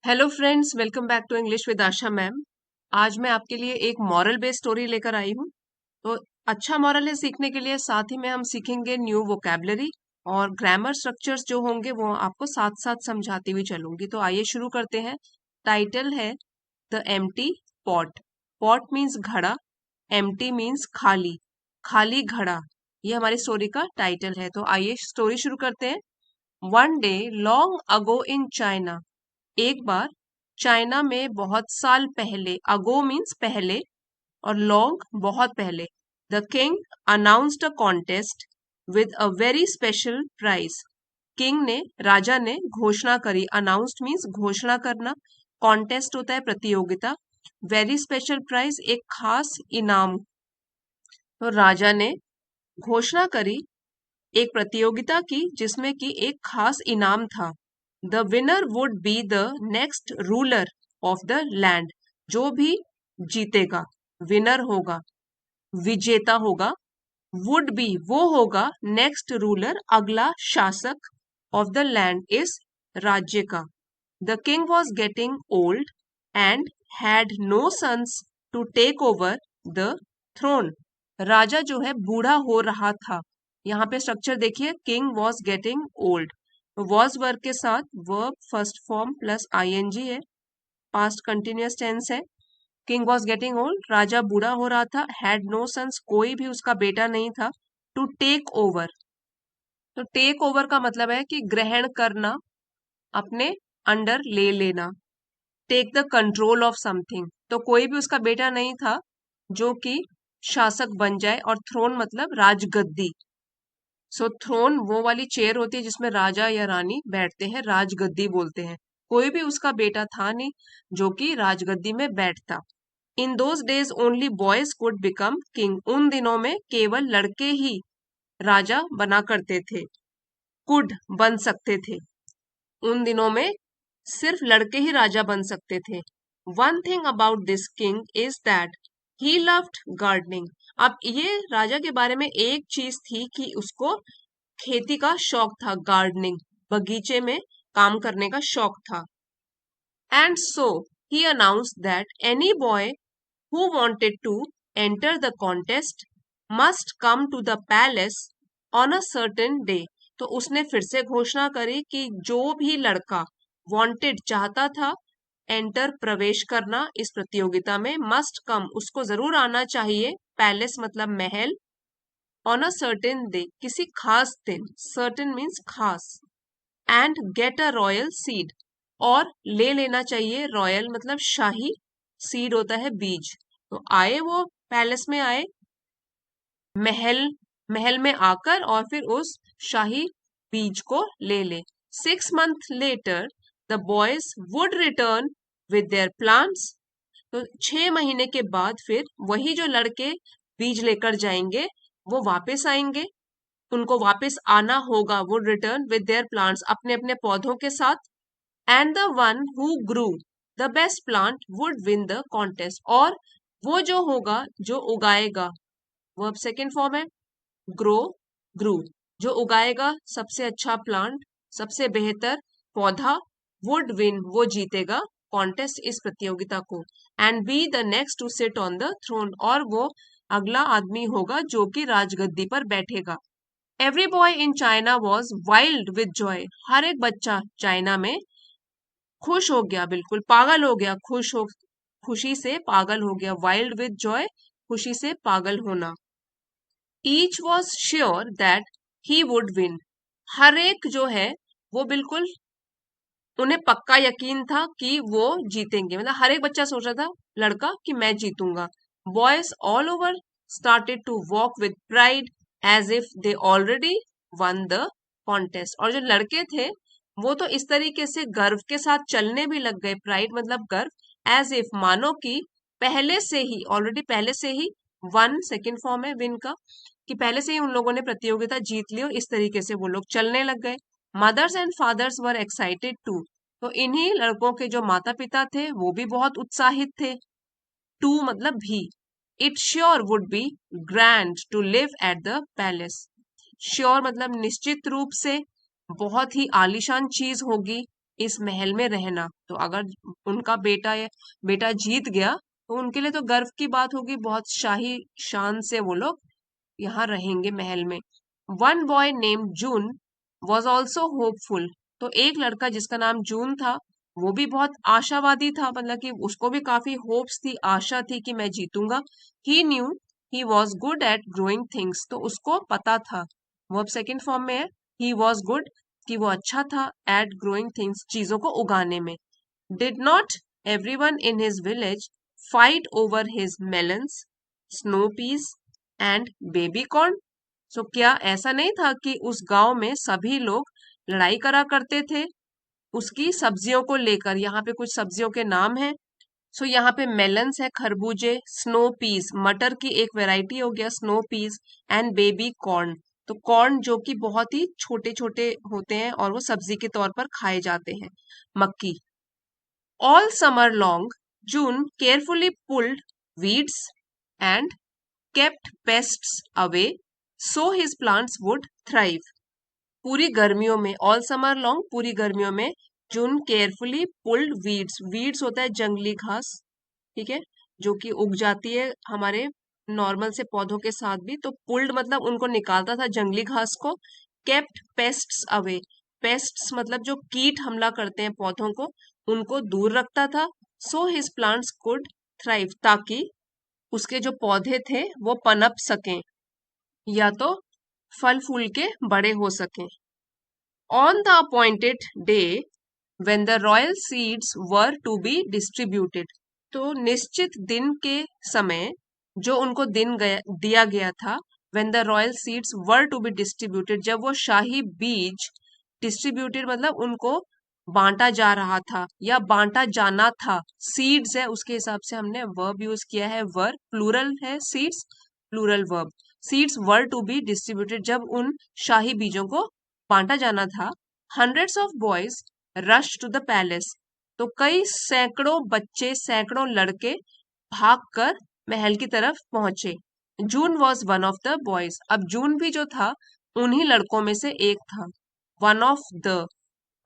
Hello friends, welcome back to English with Asha ma'am. आज मैं आपके लिए एक मॉरल बेस्ड स्टोरी लेकर आई हूँ। तो अच्छा मॉरल है सीखने के लिए, साथ ही में हम सीखेंगे न्यू वोकैबलरी और ग्रामर स्ट्रक्चर्स जो होंगे वो आपको साथ साथ समझाती हुई चलूंगी। तो आइए शुरू करते हैं। टाइटल है the empty pot. Pot means घड़ा, एम्प्टी मीन्स खाली, खाली घड़ा। ये हमारी स्टोरी का टाइटल है। तो आइए स्टोरी शुरू करते हैं। One day long ago in China. एक बार चाइना में बहुत साल पहले, अगो मीन्स पहले और लॉन्ग बहुत पहले, the king announced a contest with a very special prize. King ने, राजा ने घोषणा करी। अनाउंस्ड मीन्स घोषणा करना, कॉन्टेस्ट होता है प्रतियोगिता, वेरी स्पेशल प्राइज एक खास इनाम। तो राजा ने घोषणा करी एक प्रतियोगिता की जिसमें कि एक खास इनाम था। The winner would be the next ruler of the land. जो भी जीतेगा, विनर होगा, विजेता होगा, वुड बी वो होगा, नेक्स्ट रूलर अगला शासक, ऑफ द लैंड इस राज्य का। The king was getting old and had no sons to take over the throne. राजा जो है बूढ़ा हो रहा था। यहाँ पे स्ट्रक्चर देखिए, king was getting old, was वर्ग के साथ verb first form plus I N G है, पास्ट कंटिन्यूअस टेंस है। किंग वॉज गेटिंग ओल्ड, राजा बूढ़ा हो रहा था। हैड नो सन्स, कोई भी उसका बेटा नहीं था। टू टेक ओवर, तो टेक ओवर का मतलब है कि ग्रहण करना, अपने अंडर ले लेना, take the control of something. तो कोई भी उसका बेटा नहीं था जो कि शासक बन जाए। और थ्रोन मतलब राजगद्दी। सो थ्रोन वो वाली चेयर होती है जिसमें राजा या रानी बैठते हैं, राजगद्दी बोलते हैं। कोई भी उसका बेटा था नहीं जो कि राजगद्दी में बैठता। In those days only boys could become king. उन दिनों में केवल लड़के ही राजा बना करते थे, कुड बन सकते थे। उन दिनों में सिर्फ लड़के ही राजा बन सकते थे। One thing about this king is that he loved gardening. अब ये राजा के बारे में एक चीज थी कि उसको खेती का शौक था, गार्डनिंग, बगीचे में काम करने का शौक था। And so he announced that any boy who wanted to enter the contest must come to the palace on a certain day। तो उसने फिर से घोषणा करी कि जो भी लड़का wanted चाहता था एंटर प्रवेश करना इस प्रतियोगिता में, मस्ट कम उसको जरूर आना चाहिए, पैलेस मतलब महल, ऑन अ सर्टेन डे किसी खास दिन, सर्टेन मीन्स खास, and get a royal seed और ले लेना चाहिए, रॉयल मतलब शाही, सीड होता है बीज। तो आए वो पैलेस में आए, महल, महल में आकर और फिर उस शाही बीज को ले ले। 6 months later the boys would return with their plants. तो 6 महीने के बाद फिर वही जो लड़के बीज लेकर जाएंगे वो वापस आएंगे, उनको वापस आना होगा, would return with their plants अपने अपने पौधों के साथ। And the one who Guru the best plant would win the contest. और वो जो होगा, जो उगाएगा, वर्ब सेकेंड फॉर्म है, ग्रो, ग्रू, जो उगाएगा सबसे अच्छा प्लांट, सबसे बेहतर पौधा, वुड विन वो जीतेगा कॉन्टेस्ट इस प्रतियोगिता को। And be the next to sit on the throne, और वो अगला आदमी होगा जो कि राजगद्दी पर बैठेगा। Every boy in China was wild with joy. हर एक बच्चा चाइना में खुश हो गया, बिल्कुल पागल हो गया, खुशी से पागल हो गया। वाइल्ड विद जॉय, खुशी से पागल होना। Each was sure that he would win. हर एक जो है वो बिल्कुल, उन्हें पक्का यकीन था कि वो जीतेंगे, मतलब हर एक बच्चा सोच रहा था, लड़का, कि मैं जीतूंगा। Boys all over started to walk with pride as if they already won the contest. और जो लड़के थे वो तो इस तरीके से गर्व के साथ चलने भी लग गए, प्राइड मतलब गर्व, एज इफ मानो कि पहले से ही, ऑलरेडी पहले से ही, वन सेकेंड फॉर्म है विन का, कि पहले से ही उन लोगों ने प्रतियोगिता जीत ली हो, इस तरीके से वो लोग चलने लग गए। Mothers and fathers were excited too. तो इन्हीं लड़कों के जो माता पिता थे वो भी बहुत उत्साहित थे। टू मतलब भी। It sure would be grand to live at the palace. Sure मतलब निश्चित रूप से बहुत ही आलीशान चीज होगी, इस महल में रहना। तो अगर उनका बेटा जीत गया तो उनके लिए तो गर्व की बात होगी, बहुत शाही शान से वो लोग यहाँ रहेंगे महल में। One boy name June was also hopeful. तो एक लड़का जिसका नाम जून था वो भी बहुत आशावादी था, मतलब कि उसको भी काफी होप्स थी, आशा थी कि मैं जीतूंगा। He knew he was good at growing things. तो उसको पता था, वर्ब सेकंड फॉर्म में है, ही वॉज गुड कि वो अच्छा था एट ग्रोइंग थिंग्स, चीजों को उगाने में। Did not everyone in his village fight over his melons, snow peas and baby corn. So क्या ऐसा नहीं था कि उस गांव में सभी लोग लड़ाई करा करते थे उसकी सब्जियों को लेकर? यहाँ पे कुछ सब्जियों के नाम हैं। सो यहाँ पे मेलन्स है, खरबूजे, स्नो पीस मटर की एक वैरायटी हो गया snow peas, and baby corn. तो कॉर्न जो कि बहुत ही छोटे छोटे होते हैं और वो सब्जी के तौर पर खाए जाते हैं, मक्की। All summer long June carefully pulled weeds and kept pests away so his plants would thrive। पूरी गर्मियों में, ऑल समर लॉन्ग पूरी गर्मियों में, Jun carefully pulled weeds, weeds होता है जंगली घास, ठीक है, जो कि उग जाती है हमारे नॉर्मल से पौधों के साथ भी। तो पुल्ड मतलब उनको निकालता था जंगली घास को। केप्ट पेस्ट्स अवे, पेस्ट्स मतलब जो कीट हमला करते हैं पौधों को, उनको दूर रखता था। So his plants could thrive, ताकि उसके जो पौधे थे वो पनप सकें या तो फल फूल के बड़े हो सकें। On the appointed day when the royal seeds were to be distributed, तो निश्चित दिन के समय जो उनको दिया गया था, when the royal seeds were to be distributed, जब वो शाही बीज distributed मतलब उनको बांटा जा रहा था या बांटा जाना था। सीड्स है, उसके हिसाब से हमने वर्ब यूज किया है, वर प्लूरल है, seeds plural verb. Seeds were to be distributed, जब उन शाही बीजों को बांटा जाना था। Hundreds of boys rush to the palace, तो कई सैकड़ों बच्चे, सैकड़ों लड़के भागकर महल की तरफ पहुंचे। Jun was one of the boys, अब जून भी जो था उन्हीं लड़कों में से एक था। वन ऑफ द,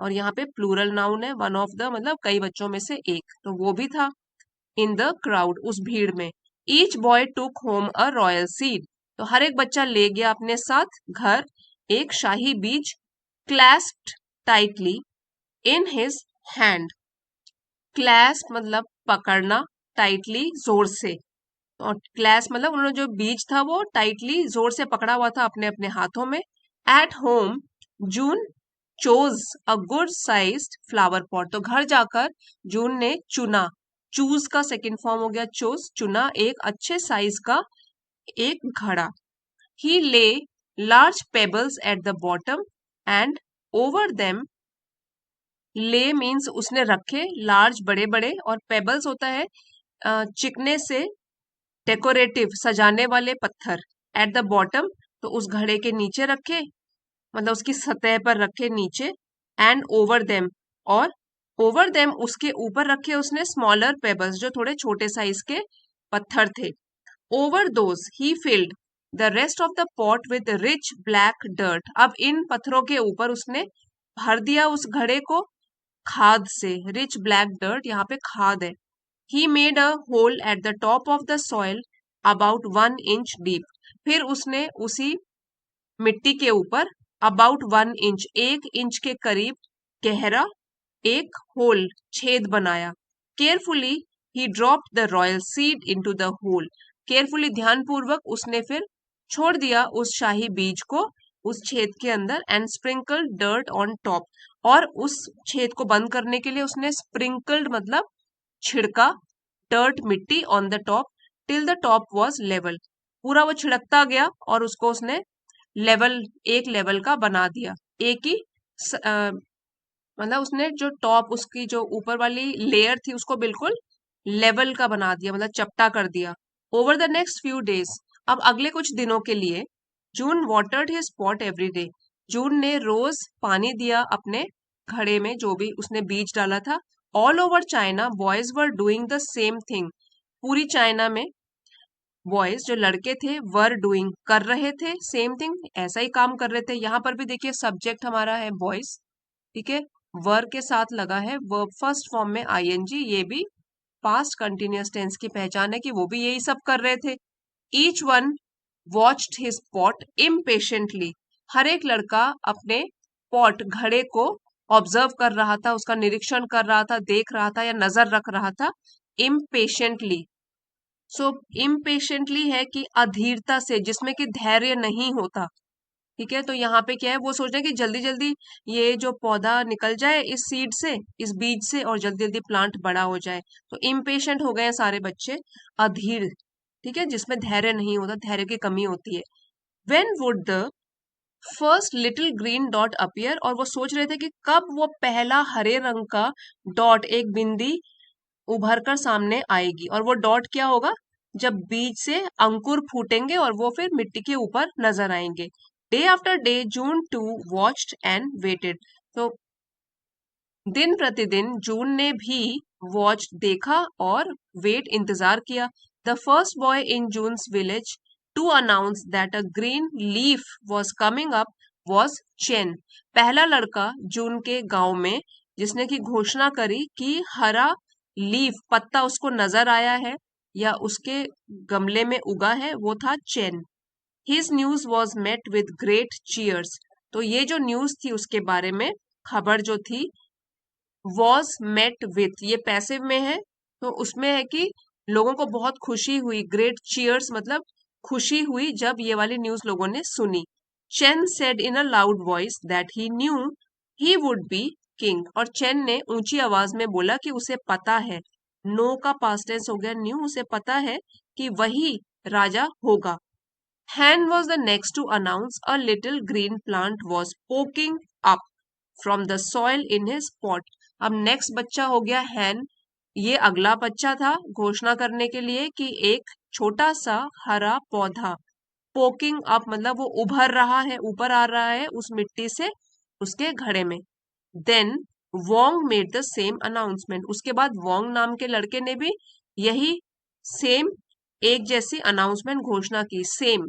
और यहाँ पे प्लूरल नाउन है, वन ऑफ द मतलब कई बच्चों में से एक, तो वो भी था। इन द क्राउड, उस भीड़ में। Each boy took home a royal seed, तो हर एक बच्चा ले गया अपने साथ घर एक शाही बीज। Clasped tightly in his hand, clasp मतलब पकड़ना, टाइटली जोर से, और क्लैस मतलब उन्होंने जो बीज था वो टाइटली जोर से पकड़ा हुआ था अपने अपने हाथों में। At home June chose a good sized flower pot, तो घर जाकर जून ने चुना, चूज का सेकंड फॉर्म हो गया चोज, चुना एक अच्छे साइज का एक घड़ा। He laid large pebbles at the bottom and over them, laid means उसने रखे, लार्ज बड़े बड़े, और पेबल्स होता है चिकने से डेकोरेटिव सजाने वाले पत्थर। एट द बॉटम तो उस घड़े के नीचे रखे, मतलब उसकी सतह पर रखे नीचे। एंड ओवर देम, और ओवर देम उसके ऊपर रखे उसने स्मॉलर पेबल्स, जो थोड़े छोटे साइज के पत्थर थे। Over those he filled the rest of the pot with rich black dirt, अब इन पत्थरों के ऊपर उसने भर दिया उस घड़े को खाद से, रिच ब्लैक डर्ट यहाँ पे खाद है। He made a hole at the top of the soil about 1 inch deep, फिर उसने उसी मिट्टी के ऊपर अबाउट 1 इंच, 1 इंच के करीब गहरा एक होल, छेद बनाया। Carefully he dropped the royal seed into the hole, carefully ध्यानपूर्वक उसने फिर छोड़ दिया उस शाही बीज को उस छेद के अंदर। And sprinkle dirt on top, और उस छेद को बंद करने के लिए उसने स्प्रिंकल्ड मतलब छिड़का, डर्ट मिट्टी, on the top till the top was level, पूरा वो छिड़कता गया और उसको उसने लेवल, एक लेवल का बना दिया। एक ही मतलब उसने जो टॉप, उसकी जो ऊपर वाली लेयर थी उसको बिल्कुल लेवल का बना दिया, मतलब चपटा कर दिया। Over the next few days, अब अगले कुछ दिनों के लिए, Jun watered his pot every day, Jun ने रोज पानी दिया अपने घड़े में जो भी उसने बीज डाला था। All over China boys were doing the same thing, पूरी चाइना में बॉयज जो लड़के थे वर डूइंग कर रहे थे, सेम थिंग ऐसा ही काम कर रहे थे। यहाँ पर भी देखिए सब्जेक्ट हमारा है बॉयज, ठीक है, वर के साथ लगा है वर्ब फर्स्ट फॉर्म में आईएनजी, ये भी पास्ट कंटिन्यूअस टेंस की पहचान है कि वो भी यही सब कर रहे थे। Each one watched his pot impatiently, हर एक लड़का अपने पॉट घड़े को ऑब्जर्व कर रहा था, उसका निरीक्षण कर रहा था, देख रहा था या नजर रख रहा था। इम्पेशेंटली, सो इम्पेशेंटली है कि अधीरता से, जिसमें कि धैर्य नहीं होता। ठीक है, तो यहाँ पे क्या है, वो सोच रहे हैं कि जल्दी जल्दी ये जो पौधा निकल जाए इस सीड से, इस बीज से, और जल्दी जल्दी प्लांट बड़ा हो जाए। तो इम्पेशेंट हो गए हैं सारे बच्चे, अधीर। ठीक है, जिसमें धैर्य नहीं होता, धैर्य की कमी होती है। When would the first little green dot appear, और वो सोच रहे थे कि कब वो पहला हरे रंग का डॉट, एक बिंदी उभर कर सामने आएगी। और वो डॉट क्या होगा, जब बीज से अंकुर फूटेंगे और वो फिर मिट्टी के ऊपर नजर आएंगे। Day after day Jun too watched and waited, तो दिन प्रतिदिन जून ने भी वॉच देखा और वेट इंतजार किया। The first boy in Jun's village to announce that a green leaf was coming up was Chen, पहला लड़का जून के गांव में जिसने की घोषणा करी कि हरा लीफ, पत्ता उसको नजर आया है या उसके गमले में उगा है, वो था Chen. His news was met with great cheers, तो ये जो न्यूज थी उसके बारे में, खबर जो थी, वॉज मेट विथ, ये पैसिव में है, तो उसमें है कि लोगों को बहुत खुशी हुई। ग्रेट चीयर्स मतलब खुशी हुई जब ये वाली न्यूज लोगों ने सुनी। Chain said in a loud voice that he knew he would be king, और चेन ने ऊंची आवाज में बोला कि उसे पता है, नो का पास्ट टेंस हो गया न्यू, उसे पता है कि वही राजा होगा। Han was the next to announce a little green plant was poking up from the soil in his pot. अब नेक्स्ट बच्चा हो गया हैन, ये अगला बच्चा था घोषणा करने के लिए कि एक छोटा सा हरा पौधा, पोकिंग अप मतलब वो उभर रहा है, ऊपर आ रहा है उस मिट्टी से उसके घड़े में। Then Wong made the same announcement, उसके बाद वोंग नाम के लड़के ने भी यही सेम, एक जैसी अनाउंसमेंट घोषणा की, सेम।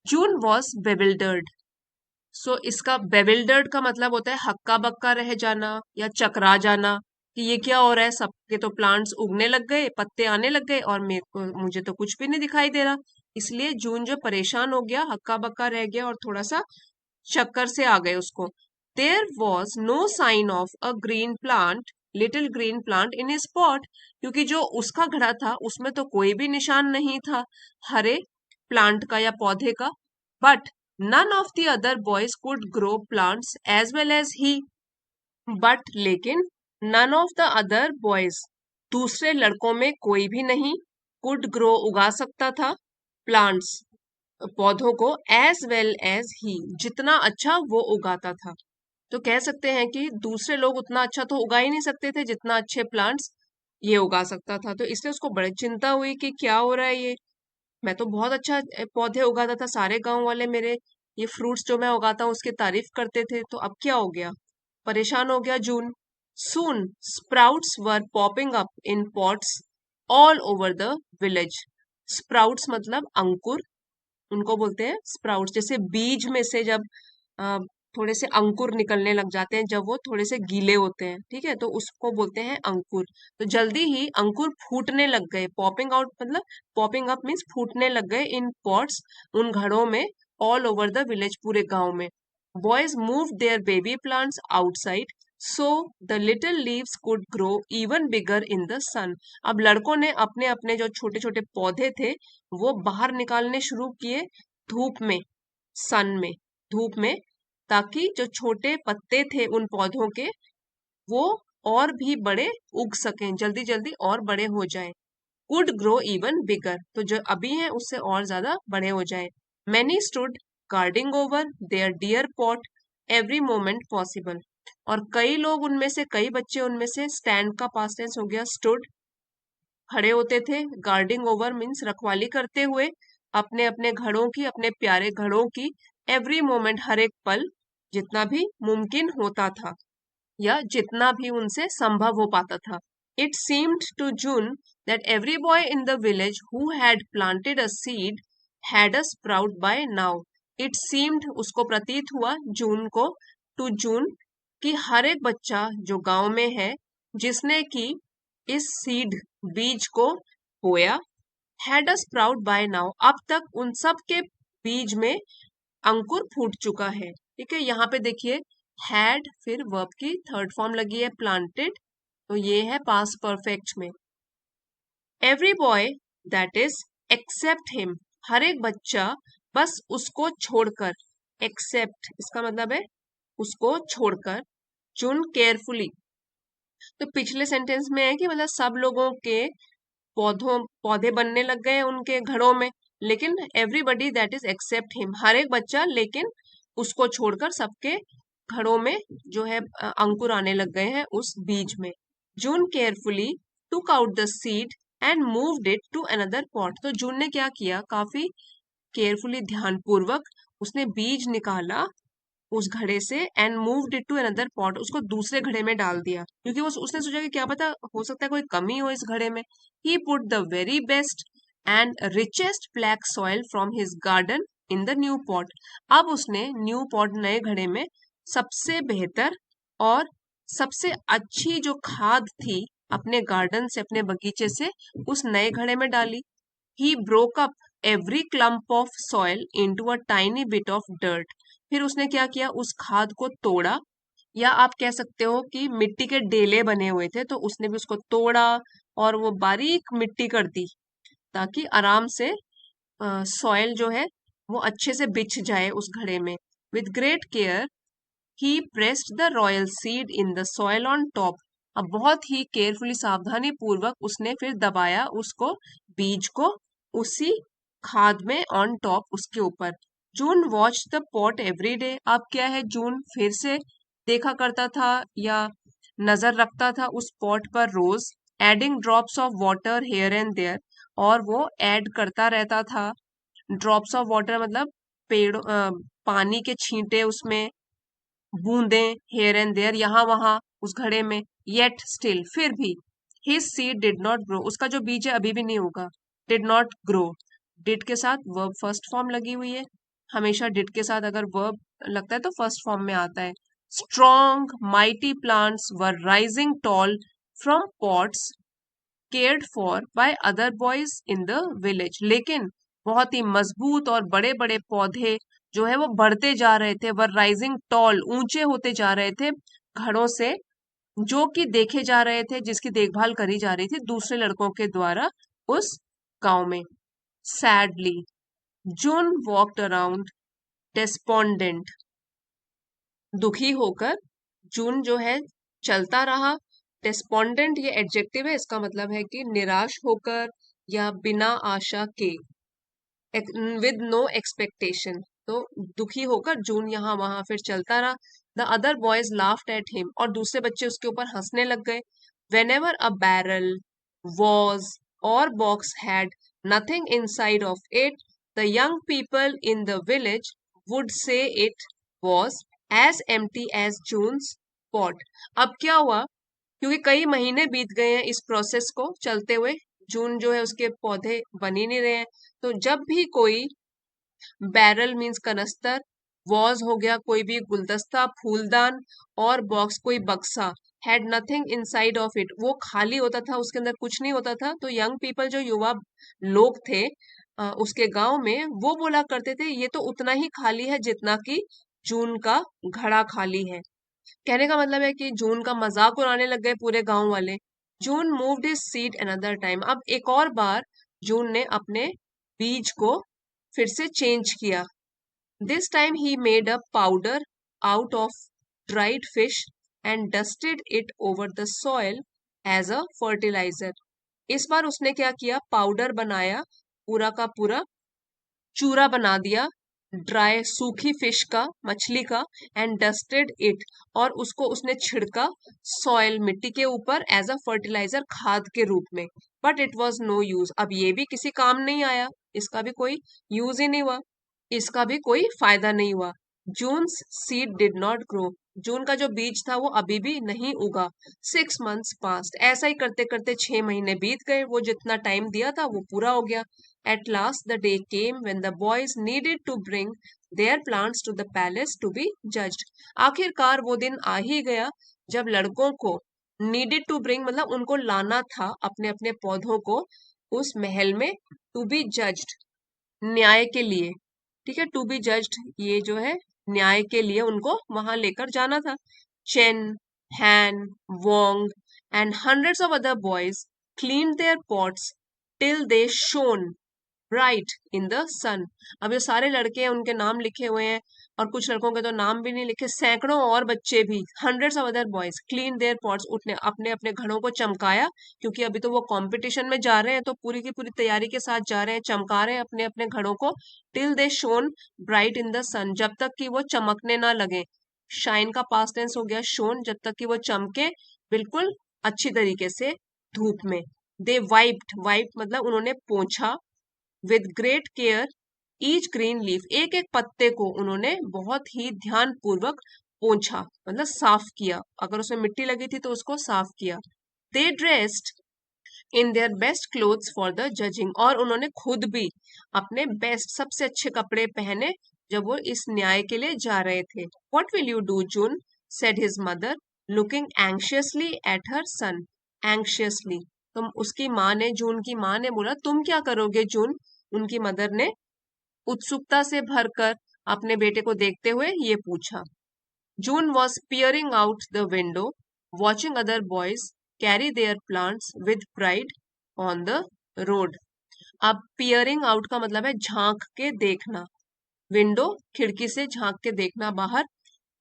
जून वॉज बेविल्डर्ड, सो इसका बेविल्डर्ड का मतलब होता है हक्का बक्का रह जाना या चकरा जाना, कि ये क्या हो रहा है, सबके तो प्लांट्स उगने लग गए, पत्ते आने लग गए और मुझे तो कुछ भी नहीं दिखाई दे रहा। इसलिए जून जो परेशान हो गया, हक्का बक्का रह गया और थोड़ा सा चक्कर से आ गए उसको। There was no sign of a green plant, little green plant in his pot, क्योंकि जो उसका घड़ा था उसमें तो कोई भी निशान नहीं था हरे प्लांट का या पौधे का। But none of the other boys could grow plants as well as he, but लेकिन none of the other boys, दूसरे लड़कों में कोई भी नहीं, could grow उगा सकता था, plants पौधों को, as well as he, जितना अच्छा वो उगाता था। तो कह सकते हैं कि दूसरे लोग उतना अच्छा तो उगा ही नहीं सकते थे जितना अच्छे प्लांट्स ये उगा सकता था। तो इसलिए उसको बड़ी चिंता हुई कि क्या हो रहा है ये, मैं तो बहुत अच्छा पौधे उगाता था, सारे गांव वाले मेरे ये फ्रूट्स जो मैं उगाता हूँ उसकी तारीफ करते थे, तो अब क्या हो गया, परेशान हो गया Jun. Soon sprouts were popping up in pots all over the village, sprouts मतलब अंकुर, उनको बोलते हैं स्प्राउट्स। जैसे बीज में से जब अ, थोड़े से अंकुर निकलने लग जाते हैं, जब वो थोड़े से गीले होते हैं, ठीक है, तो उसको बोलते हैं अंकुर। तो जल्दी ही अंकुर फूटने लग गए, पॉपिंग आउट मतलब, पॉपिंग अप मीन्स फूटने लग गए, इन पॉट्स उन घड़ों में, ऑल ओवर द विलेज पूरे गांव में। Boys move their baby plants outside so the little leaves could grow even bigger in the sun, अब लड़कों ने अपने अपने जो छोटे छोटे पौधे थे वो बाहर निकालने शुरू किए धूप में, सन में, धूप में, ताकि जो छोटे पत्ते थे उन पौधों के वो और भी बड़े उग सकें, जल्दी जल्दी और बड़े हो जाएं। कुड ग्रो इवन बिगर, तो जो अभी हैं उससे और ज्यादा बड़े हो जाए। Many stood guarding over their dear pot every moment possible, और कई लोग उनमें से, कई बच्चे उनमें से, स्टैंड का पास्ट टेंस हो गया स्टूड, खड़े होते थे, गार्डिंग ओवर मीन्स रखवाली करते हुए अपने अपने घड़ों की, अपने प्यारे घड़ों की, एवरी मोमेंट हर एक पल, जितना भी मुमकिन होता था या जितना भी उनसे संभव हो पाता था। It seemed to Jun that every boy in the village who had planted a seed had a sprout by now, it seemed उसको प्रतीत हुआ, जून को, टू जून कि हर एक बच्चा जो गांव में है जिसने कि इस सीड बीज को बोया, had a sprout by now, अब तक उन सब के बीज में अंकुर फूट चुका है। ठीक है, यहाँ पे देखिए हैड फिर वर्ब की थर्ड फॉर्म लगी है प्लांटेड, तो ये है पास्ट परफेक्ट में। Every boy that is except him, हर एक बच्चा बस उसको छोड़कर, एक्सेप्ट इसका मतलब है उसको छोड़कर, चुन केयरफुली, तो पिछले सेंटेंस में है कि मतलब सब लोगों के पौधे बनने लग गए उनके घरों में, लेकिन everybody that is except him, हर एक बच्चा लेकिन उसको छोड़कर सबके घरों में जो है अंकुर आने लग गए हैं उस बीज में। Jun carefully took out the seed and moved it to another pot, तो जून ने क्या किया, काफी केयरफुली ध्यानपूर्वक उसने बीज निकाला उस घड़े से and moved it to another pot, उसको दूसरे घड़े में डाल दिया, क्योंकि वो उसने सोचा कि क्या पता हो सकता है कोई कमी हो इस घड़े में। He put the very best and richest black soil from his garden in the new pot, अब उसने न्यू पॉट नए घड़े में सबसे बेहतर और सबसे अच्छी जो खाद थी अपने गार्डन से, अपने बगीचे से उस नए घड़े में डाली। He broke up every clump of soil into a tiny bit of dirt, फिर उसने क्या किया, उस खाद को तोड़ा, या आप कह सकते हो कि मिट्टी के डेले बने हुए थे तो उसने भी उसको तोड़ा और वो बारीक मिट्टी कर दी ताकि आराम से सॉइल जो है वो अच्छे से बिछ जाए उस घड़े में। With great care he pressed the royal seed in the soil on top, अब बहुत ही केयरफुली सावधानी पूर्वक उसने फिर दबाया उसको, बीज को उसी खाद में ऑन टॉप उसके ऊपर। Jun watch the pot every day, अब क्या है जून फिर से देखा करता था या नजर रखता था उस पॉट पर रोज, adding drops of water here and there, और वो ऐड करता रहता था, ड्रॉप्स ऑफ वाटर मतलब पानी के छींटे उसमें, बूंदें हेयर एंड देयर यहाँ वहां उस घड़े में, येट स्टिल फिर भी, his seed did not grow, उसका जो बीज है अभी भी नहीं होगा, डिड नॉट ग्रो, डिड के साथ वर्ब फर्स्ट फॉर्म लगी हुई है, हमेशा डिड के साथ अगर वर्ब लगता है तो फर्स्ट फॉर्म में आता है। Strong mighty plants were rising tall from pots cared for by other boys in the village, लेकिन बहुत ही मजबूत और बड़े बड़े पौधे जो है वो बढ़ते जा रहे थे, वर राइजिंग टॉल ऊंचे होते जा रहे थे घड़ों से, जो कि देखे जा रहे थे, जिसकी देखभाल करी जा रही थी दूसरे लड़कों के द्वारा उस गांव में। सैडली जून वॉकड अराउंड डेस्पोंडेंट, दुखी होकर जून जो है चलता रहा। डेस्पोंडेंट ये एडजेक्टिव है, इसका मतलब है कि निराश होकर या बिना आशा के, विद नो एक्सपेक्टेशन, तो दुखी होकर जून यहाँ वहां फिर चलता रहा। The other boys laughed at him, और दूसरे बच्चे उसके ऊपर हंसने लग गए। Whenever a barrel was or box had nothing inside of it, the young people in the village would say it was as empty as Jun's pot. अब क्या हुआ, क्योंकि कई महीने बीत गए हैं इस प्रोसेस को चलते हुए, जून जो है उसके पौधे बन ही नहीं रहे हैं, तो जब भी कोई बैरल मीन्स कनस्तर, वॉज हो गया कोई भी गुलदस्ता फूलदान, और बॉक्स कोई बक्सा, had nothing inside of it वो खाली होता था, उसके अंदर कुछ नहीं होता था, तो यंग पीपल जो युवा लोग थे उसके गांव में वो बोला करते थे ये तो उतना ही खाली है जितना कि जून का घड़ा खाली है। कहने का मतलब है कि जून का मजाक उड़ाने लग गए पूरे गांव वाले। Jun moved his seed another time, अब एक और बार जून ने अपने बीज को फिर से चेंज किया। This time he made a powder out of dried fish and dusted it over the soil as a fertiliser, इस बार उसने क्या किया, पाउडर बनाया, पूरा का पूरा चूरा बना दिया ड्राई सूखी फिश का, मछली का, एंड डस्टेड इट, और उसको उसने छिड़का सॉइल मिट्टी के ऊपर एज अ फर्टिलाइजर खाद के रूप में। But it was no use, अब ये भी किसी काम नहीं आया, इसका भी कोई यूज ही नहीं हुआ, इसका भी कोई फायदा नहीं हुआ। जून्स सीड डिड नॉट ग्रो, जून का जो बीज था वो अभी भी नहीं उगा। 6 months पास्ट, ऐसा ही करते करते 6 महीने बीत गए, वो जितना टाइम दिया था वो पूरा हो गया। At last the day came when the boys needed to bring their plants to the palace to be judged. आखिरकार वो दिन आ ही गया जब लड़कों को needed to bring मतलब उनको लाना था अपने अपने पौधों को उस महल में to be judged न्याय के लिए। ठीक है, टू बी जज्ड ये जो है न्याय के लिए उनको वहां लेकर जाना था। Chen, Han, Wong and hundreds of other boys clean their pots till they shone bright in the sun. अब ये सारे लड़के हैं, उनके नाम लिखे हुए हैं और कुछ लड़कों के तो नाम भी नहीं लिखे। सैकड़ों और बच्चे भी, hundreds of other boys clean their pots, उठने अपने अपने घड़ों को चमकाया, क्योंकि अभी तो वो कंपटीशन में जा रहे हैं तो पूरी की पूरी तैयारी के साथ जा रहे हैं, चमका रहे हैं अपने अपने घड़ों को। Till they shone bright in the sun, जब तक कि वो चमकने ना लगे। शाइन का पास्ट टेंस हो गया शोन, जब तक कि वो चमके बिल्कुल अच्छी तरीके से धूप में। दे वाइप्ड मतलब उन्होंने पोंछा। With great care each green leaf, एक एक पत्ते को उन्होंने बहुत ही ध्यान पूर्वक पोंछा मतलब साफ किया, अगर उसमें मिट्टी लगी थी तो उसको साफ किया। They dressed in their best clothes for the judging, और उन्होंने खुद भी अपने बेस्ट सबसे अच्छे कपड़े पहने जब वो इस न्याय के लिए जा रहे थे। What will you do Jun, said his mother looking anxiously at her son. Anxiously, तुम उसकी माँ ने, जून की माँ ने बोला तुम क्या करोगे जून, उनकी मदर ने उत्सुकता से भरकर अपने बेटे को देखते हुए ये पूछा। Jun was peering out the window watching other boys carry their plants with pride on the road. अब पियरिंग आउट का मतलब है झांक के देखना, विंडो खिड़की से झांक के देखना बाहर।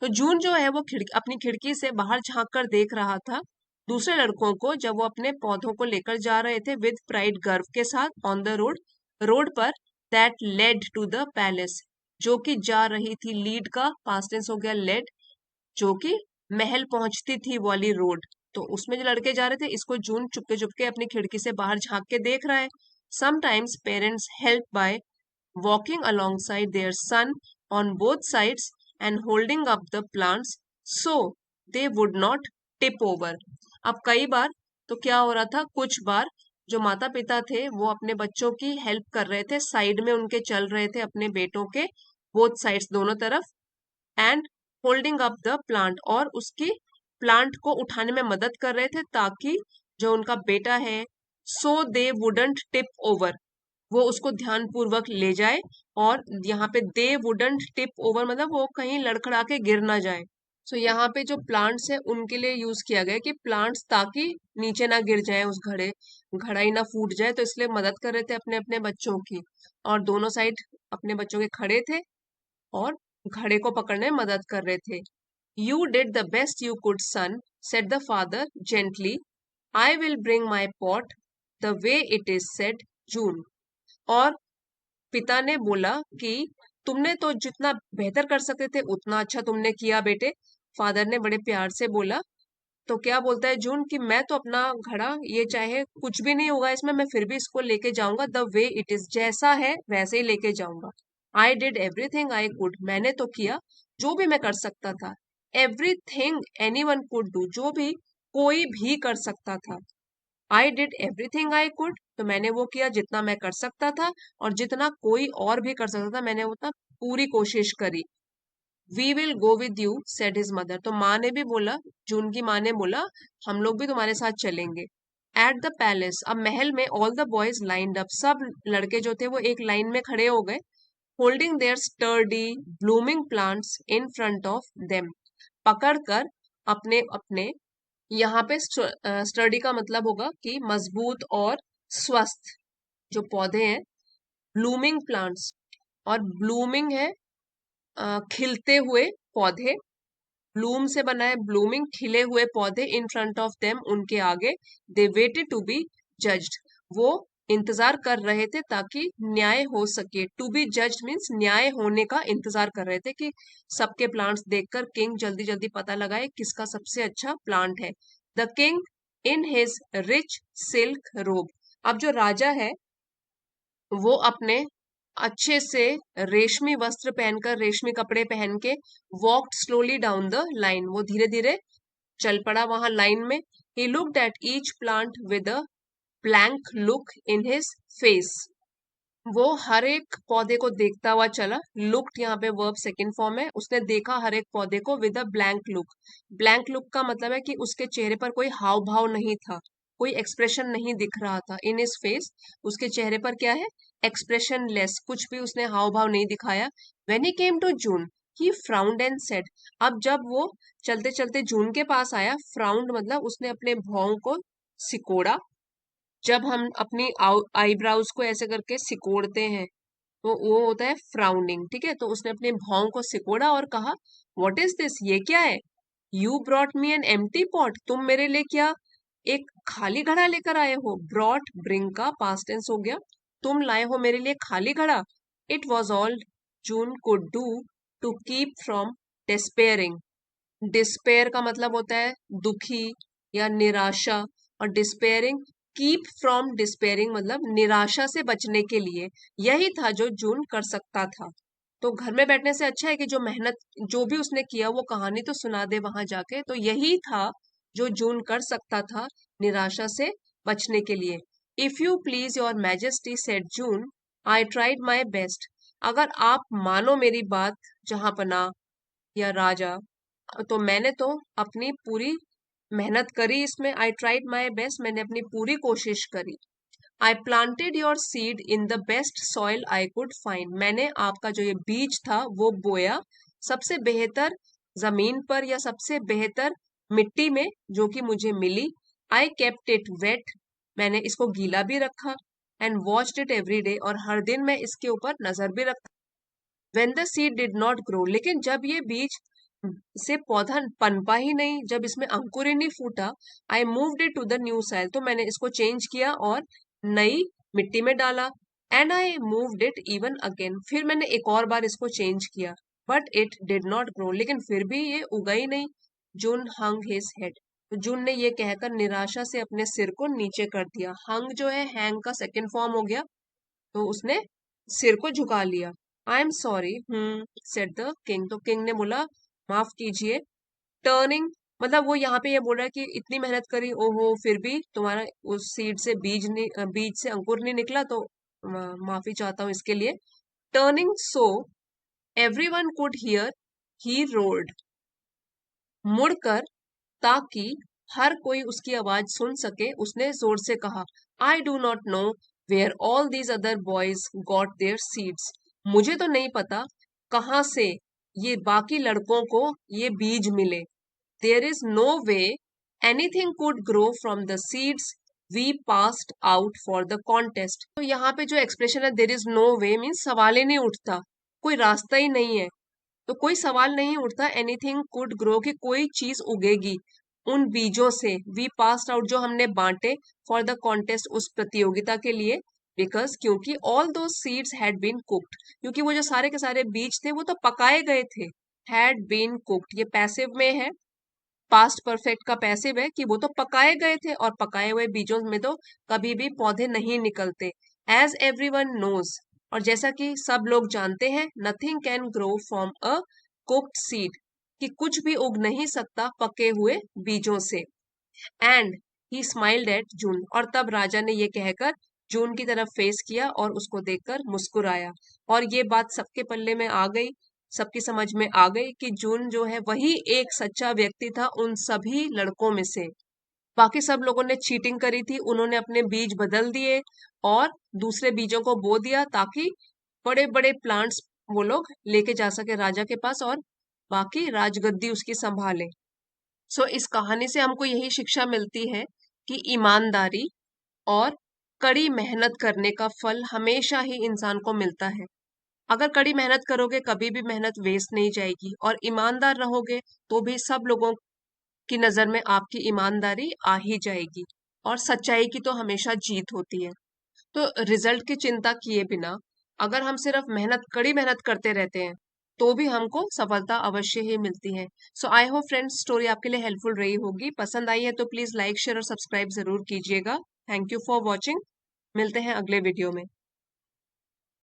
तो जून जो है वो अपनी खिड़की से बाहर झांक कर देख रहा था दूसरे लड़कों को जब वो अपने पौधों को लेकर जा रहे थे विद प्राइड गर्व के साथ ऑन द रोड, रोड पर। That led to the palace, जो कि जा रही थी, लीड का पास्ट टेंस हो गया लेड, जो कि महल पहुंचती थी वाली रोड। तो उसमें जो लड़के जा रहे थे इसको जून चुपके चुपके अपनी खिड़की से बाहर झांक के देख रहा है। Sometimes parents help by walking alongside their son on both sides and holding up the plants so they would not tip over। अब कई बार तो क्या हो रहा था, कुछ बार जो माता पिता थे वो अपने बच्चों की हेल्प कर रहे थे, साइड में उनके चल रहे थे अपने बेटों के, बोथ साइड्स दोनों तरफ, and holding up the plant, और उसकी प्लांट को उठाने में मदद कर रहे थे ताकि जो उनका बेटा है सो दे वुडंट टिप ओवर, वो उसको ध्यान पूर्वक ले जाए। और यहाँ पे दे वुडंट टिप ओवर मतलब वो कहीं लड़खड़ा के गिर ना जाए। सो यहाँ पे जो प्लांट्स है उनके लिए यूज किया गया कि प्लांट्स ताकि नीचे ना गिर जाए, उस घड़ा ही ना फूट जाए, तो इसलिए मदद कर रहे थे अपने अपने बच्चों की। और दोनों साइड अपने बच्चों के खड़े थे और घड़े को पकड़ने में मदद कर रहे थे। You did the best you could son, said the father gently, I will bring my pot the way it is said Jun. और पिता ने बोला कि तुमने तो जितना बेहतर कर सकते थे उतना अच्छा तुमने किया बेटे, फादर ने बड़े प्यार से बोला। तो क्या बोलता है जून कि मैं तो अपना घड़ा, ये चाहे कुछ भी नहीं होगा इसमें, मैं फिर भी इसको लेके जाऊंगा, द वे इट इज, जैसा है वैसे ही लेके जाऊंगा। I did everything I could, मैंने तो किया जो भी मैं कर सकता था। Everything any one could do, जो भी कोई भी कर सकता था। I did everything I could, तो मैंने वो किया जितना मैं कर सकता था, और जितना कोई और भी कर सकता था मैंने उतना पूरी कोशिश करी। We will go with you, said his mother, तो माँ ने भी बोला, जून की माँ ने बोला हम लोग भी तुम्हारे साथ चलेंगे। एट द पैलेस, अब महल में, all the boys lined up, सब लड़के जो थे वो एक लाइन में खड़े हो गए। Holding their sturdy blooming plants in front of them, पकड़ कर अपने अपने, यहाँ पे स्टडी का मतलब होगा कि मजबूत और स्वस्थ जो पौधे हैं, ब्लूमिंग प्लांट्स, और ब्लूमिंग है खिलते हुए पौधे, ब्लूम से बना है ब्लूमिंग, खिले हुए पौधे, इन फ्रंट ऑफ देम, उनके आगे। They waited to be judged, वो इंतजार कर रहे थे ताकि न्याय हो सके। टू बी जज्ड मीन्स न्याय होने का इंतजार कर रहे थे कि सबके प्लांट्स देखकर किंग जल्दी जल्दी पता लगाए किसका सबसे अच्छा प्लांट है। The king in his rich silk रोब, अब जो राजा है वो अपने अच्छे से रेशमी वस्त्र पहनकर, रेशमी कपड़े पहन के, walked slowly down the line, वो धीरे धीरे चल पड़ा वहां लाइन में। He looked at each plant with a blank look in his face, वो हर एक पौधे को देखता हुआ चला। लुक्ड यहाँ पे वर्ब सेकंड फॉर्म है, उसने देखा हर एक पौधे को with a blank look. Blank look का मतलब है कि उसके चेहरे पर कोई हाव भाव नहीं था, कोई एक्सप्रेशन नहीं दिख रहा था इन हिज फेस। उसके चेहरे पर क्या है? एक्सप्रेशन लेस, कुछ भी उसने हाव भाव नहीं दिखाया। When he came to Jun he frowned and said. अब जब वो चलते चलते जून के पास आया, फ्राउंड मतलब उसने अपने भौं को सिकोड़ा। जब हम अपनी आईब्राउज को ऐसे करके सिकोड़ते हैं तो वो होता है फ्राउनिंग, ठीक है। तो उसने अपने भौं को सिकोड़ा और कहा, व्हाट इज दिस, ये क्या है? You brought me an empty pot, तुम मेरे लिए क्या एक खाली घड़ा लेकर आए हो? ब्रॉट ब्रिंग का पास्ट टेंस हो गया। तुम लाए हो मेरे लिए खाली घड़ा। It was all Jun could do to keep from despairing. Despair का मतलब होता है दुखी या निराशा, और डिस्पेयरिंग, कीप फ्रॉम डिस्पेयरिंग मतलब निराशा से बचने के लिए। यही था जो जून कर सकता था। तो घर में बैठने से अच्छा है कि जो मेहनत जो भी उसने किया वो कहानी तो सुना दे वहां जाके। तो यही था जो जून कर सकता था निराशा से बचने के लिए। If you please your majesty said June, I tried my best. अगर आप मानो मेरी बात जहां पना या राजा, तो मैंने तो अपनी पूरी मेहनत करी इसमें। आई ट्राइड माई बेस्ट, मैंने अपनी पूरी कोशिश करी। I planted your seed in the best soil I could find. मैंने आपका जो ये बीज था वो बोया सबसे बेहतर जमीन पर या सबसे बेहतर मिट्टी में जो कि मुझे मिली। आई केप्ट इट वेट, मैंने इसको गीला भी रखा। And watched it every day, और हर दिन मैं इसके ऊपर नजर भी रखता। When the seed did not grow, लेकिन जब ये बीज से पौधा पनपा ही नहीं, जब इसमें अंकुर ही नहीं फूटा, I moved it to the new soil, तो मैंने इसको चेंज किया और नई मिट्टी में डाला। And I moved it even again, फिर मैंने एक और बार इसको चेंज किया। But it did not grow, लेकिन फिर भी ये उगा ही नहीं। जून हंग हिज हेड, तो जून ने ये कहकर निराशा से अपने सिर को नीचे कर दिया। हंग जो है हैंग का सेकेंड फॉर्म हो गया, तो उसने सिर को झुका लिया। I am sorry said the king, तो किंग ने बोला माफ कीजिए। टर्निंग मतलब वो यहाँ पे ये बोल रहा है कि इतनी मेहनत करी, ओहो, फिर भी तुम्हारा उस सीड से बीज से अंकुर नहीं निकला, तो माफी चाहता हूँ इसके लिए। Turning so everyone could hear, he rolled, मुड़कर ताकि हर कोई उसकी आवाज सुन सके, उसने जोर से कहा, I do not know where all these other boys got their seeds. मुझे तो नहीं पता कहाँ से ये बाकी लड़कों को ये बीज मिले। There is no way anything could grow from the seeds we passed out for the contest. तो यहाँ पे जो एक्सप्रेशन है there is no way means सवाल ही नहीं उठता, कोई रास्ता ही नहीं है। तो कोई सवाल नहीं उठता एनीथिंग कुड ग्रो कि कोई चीज उगेगी उन बीजों से। वी पास्ड आउट जो हमने बांटे, फॉर द कॉन्टेस्ट उस प्रतियोगिता के लिए। बिकॉज क्योंकि ऑल दो सीड्स हैड बीन कुक्ड, क्योंकि वो जो सारे के सारे बीज थे वो तो पकाए गए थे। हैड बीन कुक्ड ये पैसिव में है, पास्ट परफेक्ट का पैसिव है कि वो तो पकाए गए थे, और पकाए हुए बीजों में तो कभी भी पौधे नहीं निकलते। एज एवरीवन नोज, और जैसा कि सब लोग जानते हैं, nothing can grow from a cooked seed, कि कुछ भी उग नहीं सकता पके हुए बीजों से। And he smiled at Jun, और तब राजा ने ये कहकर जून की तरफ फेस किया और उसको देखकर मुस्कुराया। और ये बात सबके पल्ले में आ गई, सबकी समझ में आ गई कि जून जो है वही एक सच्चा व्यक्ति था उन सभी लड़कों में से। बाकी सब लोगों ने चीटिंग करी थी, उन्होंने अपने बीज बदल दिए और दूसरे बीजों को बो दिया ताकि बड़े बड़े प्लांट्स वो लोग लेके जा सके राजा के पास, और बाकी राजगद्दी उसकी संभाले। सो इस कहानी से हमको यही शिक्षा मिलती है कि ईमानदारी और कड़ी मेहनत करने का फल हमेशा ही इंसान को मिलता है। अगर कड़ी मेहनत करोगे कभी भी मेहनत वेस्ट नहीं जाएगी, और ईमानदार रहोगे तो भी सब लोगों की नजर में आपकी ईमानदारी आ ही जाएगी, और सच्चाई की तो हमेशा जीत होती है। तो रिजल्ट की चिंता किए बिना अगर हम सिर्फ कड़ी मेहनत करते रहते हैं तो भी हमको सफलता अवश्य ही मिलती है। सो आई होप फ्रेंड्स स्टोरी आपके लिए हेल्पफुल रही होगी। पसंद आई है तो प्लीज लाइक शेयर और सब्सक्राइब जरूर कीजिएगा। Thank you for watching. मिलते हैं अगले वीडियो में।